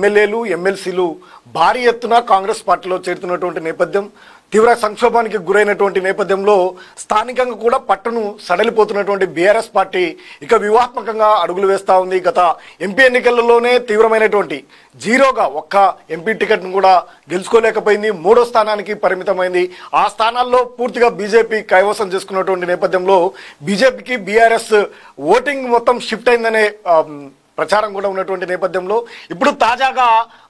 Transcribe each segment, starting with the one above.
ఎమ్మెల్యేలు ఎమ్మెల్సీలు భారీ ఎత్తున కాంగ్రెస్ పార్టీలో చేరుతున్నటువంటి నేపథ్యం, తీవ్ర సంక్షోభానికి గురైనటువంటి నేపథ్యంలో స్థానికంగా కూడా పట్టును సడలిపోతున్నటువంటి బీఆర్ఎస్ పార్టీ ఇక వ్యూహాత్మకంగా అడుగులు వేస్తూ ఉంది. గత ఎంపీ ఎన్నికలలోనే తీవ్రమైనటువంటి జీరోగా ఒక్క ఎంపీ టికెట్ను కూడా గెలుచుకోలేకపోయింది. 3వ స్థానానికి పరిమితమైంది. ఆ స్థానాల్లో పూర్తిగా బీజేపీ కైవసం చేసుకున్నటువంటి నేపథ్యంలో బీజేపీకి బీఆర్ఎస్ ఓటింగ్ మొత్తం షిఫ్ట్ అయిందనే ప్రచారం కూడా ఉన్నటువంటి నేపథ్యంలో ఇప్పుడు తాజాగా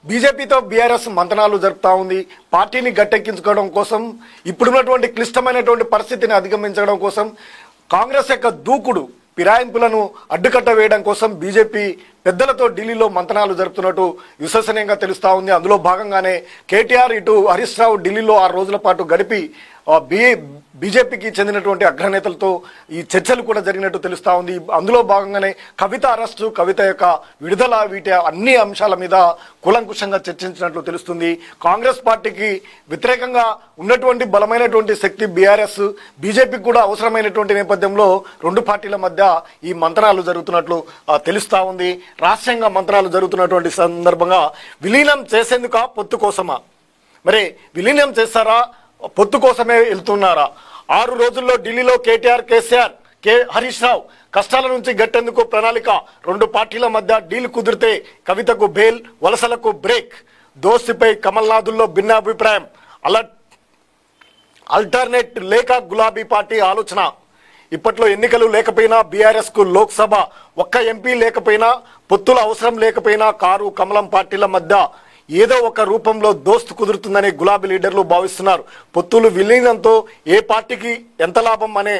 బీజేపీతో బీఆర్ఎస్ మంతనాలు జరుపుతా ఉంది. పార్టీని గట్టెక్కించుకోవడం కోసం, ఇప్పుడున్నటువంటి క్లిష్టమైనటువంటి పరిస్థితిని అధిగమించడం కోసం, కాంగ్రెస్ యొక్క దూకుడు ఫిరాయింపులను అడ్డుకట్ట వేయడం కోసం బీజేపీ పెద్దలతో ఢిల్లీలో మంతనాలు జరుపుతున్నట్టు విశ్వసనీయంగా తెలుస్తా ఉంది. అందులో భాగంగానే కేటీఆర్ ఇటు హరీష్ రావు ఢిల్లీలో 6 రోజుల పాటు గడిపి బీజేపీకి చెందినటువంటి అగ్రనేతలతో ఈ చర్చలు కూడా జరిగినట్టు తెలుస్తా ఉంది. అందులో భాగంగానే కవిత అరెస్టు, కవిత యొక్క విడుదల, వీటి అన్ని అంశాల మీద కూలంకుషంగా చర్చించినట్లు తెలుస్తుంది. కాంగ్రెస్ పార్టీకి వ్యతిరేకంగా ఉన్నటువంటి బలమైనటువంటి శక్తి బీఆర్ఎస్, బీజేపీకి కూడా అవసరమైనటువంటి నేపథ్యంలో రెండు పార్టీల మధ్య ఈ మంతనాలు జరుగుతున్నట్లు తెలుస్తా ఉంది. రాష్ట్రంగా మంతనాలు జరుగుతున్నటువంటి సందర్భంగా విలీనం చేసేందుక పొత్తు కోసమా, మరి విలీనం చేస్తారా, పొత్తు కోసమే వెళ్తున్నారా? 6 రోజుల్లో ఢిల్లీలో కేటీఆర్, కేసీఆర్, హరీష్ రావు కష్టాల నుంచి గట్టేందుకు ప్రణాళిక. రెండు పార్టీల మధ్య డీల్ కుదిరితే కవితకు బెయిల్, వలసలకు బ్రేక్. దోస్తిపై కమల్నాథుల్లో భిన్నాభిప్రాయం. అల్టర్నేట్ లేక గులాబీ పార్టీ ఆలోచన. ఇప్పట్లో ఎన్నికలు లేకపోయినా బీఆర్ఎస్ కు లోక్సభ ఒక్క ఎంపీ లేకపోయినా, పొత్తుల అవసరం లేకపోయినా కారు కమలం పార్టీల మధ్య ఏదో ఒక రూపంలో దోస్తు కుదురుతుందని గులాబీ లీడర్లు భావిస్తున్నారు. పొత్తులు విలీనంతో ఏ పార్టీకి ఎంత లాభం అనే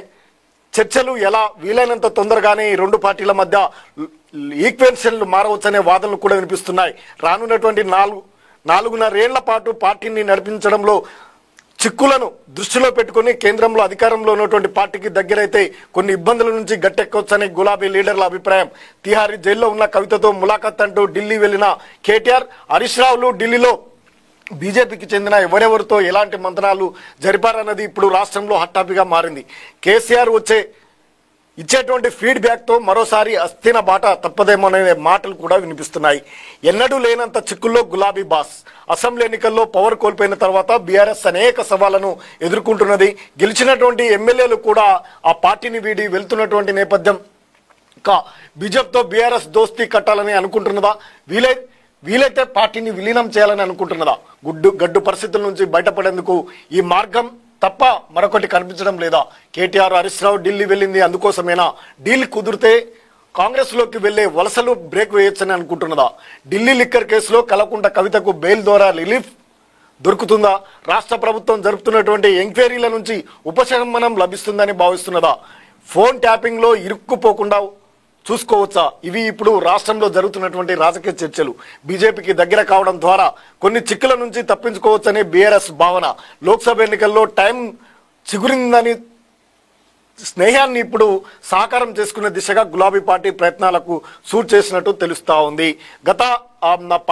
చర్చలు ఎలా వీలైనంత తొందరగానే ఈ రెండు పార్టీల మధ్య ఈక్వెన్షన్లు మారవచ్చనే వాదనలు కూడా వినిపిస్తున్నాయి. రానున్నటువంటి 4.5 ఏళ్ల పాటు పార్టీని నడిపించడంలో చిక్కులను దృష్టిలో పెట్టుకుని కేంద్రంలో అధికారంలో ఉన్నటువంటి పార్టీకి దగ్గరైతే కొన్ని ఇబ్బందుల నుంచి గట్టెక్కవచ్చని గులాబీ లీడర్ల అభిప్రాయం. తిహారీ జైల్లో ఉన్న కవితతో ములాఖత్ అంటూ ఢిల్లీ వెళ్లిన కేటీఆర్, హరీష్ రావులు ఢిల్లీలో బీజేపీకి చెందిన ఎవరెవరితో ఎలాంటి మంతనాలు జరిపారన్నది ఇప్పుడు రాష్ట్రంలో హాట్ టాపిక్ గా మారింది. కేసీఆర్ ఇచ్చేటువంటి ఫీడ్బ్యాక్ తో మరోసారి అస్థిన బాట తప్పదేమోనే మాటలు కూడా వినిపిస్తున్నాయి. ఎన్నడూ లేనంత చిక్కుల్లో గులాబీ బాస్. అసెంబ్లీ ఎన్నికల్లో పవర్ కోల్పోయిన తర్వాత బీఆర్ఎస్ అనేక సవాళ్లను ఎదుర్కొంటున్నది. గెలిచినటువంటి ఎమ్మెల్యేలు కూడా ఆ పార్టీని వీడి వెళ్తున్నటువంటి నేపథ్యం. బీజేపీతో బీఆర్ఎస్ దోస్తీ కట్టాలని అనుకుంటున్నదా, వీలైతే పార్టీని విలీనం చేయాలని అనుకుంటున్నదా? గడ్డు పరిస్థితుల నుంచి బయటపడేందుకు ఈ మార్గం తప్ప మరొకటి కనిపించడం లేదా? కేటీఆర్, హరీష్ రావు ఢిల్లీ వెళ్ళింది అందుకోసమేనా? డీల్ కుదిరితే కాంగ్రెస్ లోకి వెళ్లే వలసలు బ్రేక్ వేయొచ్చని అనుకుంటున్నదా? ఢిల్లీ లిక్కర్ కేసులో కలకుంట కవితకు బెయిల్ ద్వారా రిలీఫ్ దొరుకుతుందా? రాష్ట్ర ప్రభుత్వం జరుపుతున్నటువంటి ఎంక్వైరీల నుంచి ఉపశమనం లభిస్తుందని భావిస్తున్నదా? ఫోన్ ట్యాపింగ్ లో ఇరుక్కుపోకుండా చూసుకోవచ్చా? ఇవి ఇప్పుడు రాష్ట్రంలో జరుగుతున్నటువంటి రాజకీయ చర్చలు. బీజేపీకి దగ్గర కావడం ద్వారా కొన్ని చిక్కుల నుంచి తప్పించుకోవచ్చనే బీఆర్ఎస్ భావన. లోక్సభ ఎన్నికల్లో టైం చిగురిందని స్నేహాన్ని ఇప్పుడు సాకారం చేసుకునే దిశగా గులాబీ పార్టీ ప్రయత్నాలకు సూట్ చేసినట్టు తెలుస్తా ఉంది. గత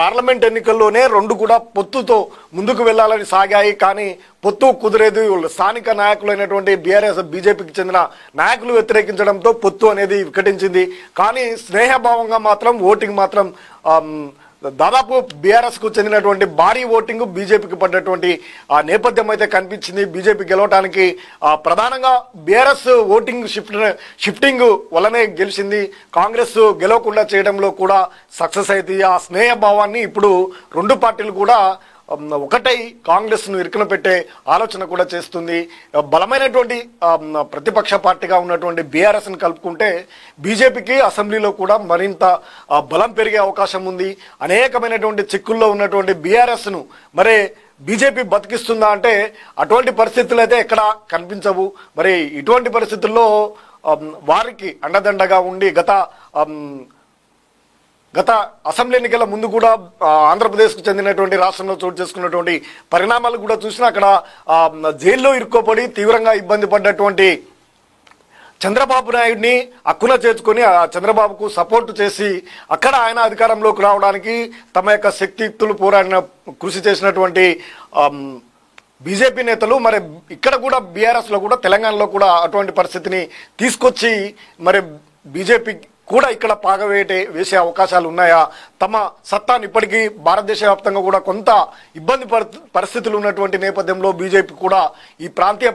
పార్లమెంట్ ఎన్నికల్లోనే రెండు కూడా పొత్తుతో ముందుకు వెళ్లాలని సాగాయి. కానీ పొత్తు కుదిరేది స్థానిక నాయకులైనటువంటి బీఆర్ఎస్, బీజేపీకి చెందిన నాయకులు వ్యతిరేకించడంతో పొత్తు అనేది వికటించింది. కానీ స్నేహభావంగా మాత్రం ఓటింగ్ మాత్రం దాదాపు బీఆర్ఎస్ కు చెందినటువంటి భారీ ఓటింగ్ బీజేపీకి పడ్డటువంటి నేపథ్యం అయితే కనిపించింది. బీజేపీ గెలవడానికి ప్రధానంగా బీఆర్ఎస్ ఓటింగ్ షిఫ్టింగ్ వల్లనే గెలిచింది. కాంగ్రెస్ గెలవకుండా చేయడంలో కూడా సక్సెస్ అయితే ఆ స్నేహ భావాన్ని ఇప్పుడు రెండు పార్టీలు కూడా ఒకటై కాంగ్రెస్ ను ఇరుకున పెట్టే ఆలోచన కూడా చేస్తుంది. బలమైనటువంటి ప్రతిపక్ష పార్టీగా ఉన్నటువంటి బీఆర్ఎస్ ను కలుపుకుంటే బీజేపీకి అసెంబ్లీలో కూడా మరింత బలం పెరిగే అవకాశం ఉంది. అనేకమైనటువంటి చిక్కుల్లో ఉన్నటువంటి బీఆర్ఎస్ ను మరి బీజేపీ బతికిస్తుందా అంటే అటువంటి పరిస్థితులు అయితే ఎక్కడ కనిపించవు. మరి ఇటువంటి పరిస్థితుల్లో వారికి అండదండగా ఉండి గత అసెంబ్లీ ఎన్నికల ముందు కూడా ఆంధ్రప్రదేశ్కు చెందినటువంటి రాష్ట్రంలో చోటు చేసుకున్నటువంటి పరిణామాలు కూడా చూసినా అక్కడ జైల్లో ఇరుక్కోపడి తీవ్రంగా ఇబ్బంది పడ్డటువంటి చంద్రబాబు నాయుడిని అక్కున చేర్చుకొని చంద్రబాబుకు సపోర్టు చేసి అక్కడ ఆయన అధికారంలోకి రావడానికి తమ యొక్క శక్తియుక్తులు పోరాడిన కృషి చేసినటువంటి బీజేపీ నేతలు మరి ఇక్కడ కూడా బీఆర్ఎస్ లో కూడా తెలంగాణలో కూడా అటువంటి పరిస్థితిని తీసుకొచ్చి మరి బీజేపీ కూడా ఇక్కడ వేసే అవకాశాలు ఉన్నాయా? తమ సత్తాను ఇప్పటికీ భారతదేశ వ్యాప్తంగా కూడా కొంత ఇబ్బంది పరిస్థితులు ఉన్నటువంటి నేపథ్యంలో బీజేపీ కూడా ఈ ప్రాంతీయ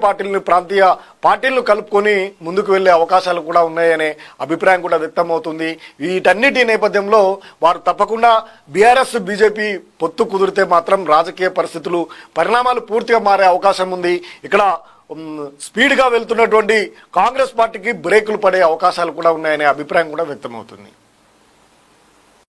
పార్టీలను కలుపుకొని ముందుకు వెళ్లే అవకాశాలు కూడా ఉన్నాయనే అభిప్రాయం కూడా వ్యక్తమవుతుంది. వీటన్నిటి నేపథ్యంలో వారు తప్పకుండా బీఆర్ఎస్ బీజేపీ పొత్తు కుదిరితే మాత్రం రాజకీయ పరిణామాలు పూర్తిగా మారే అవకాశం ఉంది. ఇక్కడ స్పీడ్గా వెళ్తున్నటువంటి కాంగ్రెస్ పార్టీకి బ్రేకులు పడే అవకాశాలు కూడా ఉన్నాయనే అభిప్రాయం కూడా వ్యక్తమవుతుంది.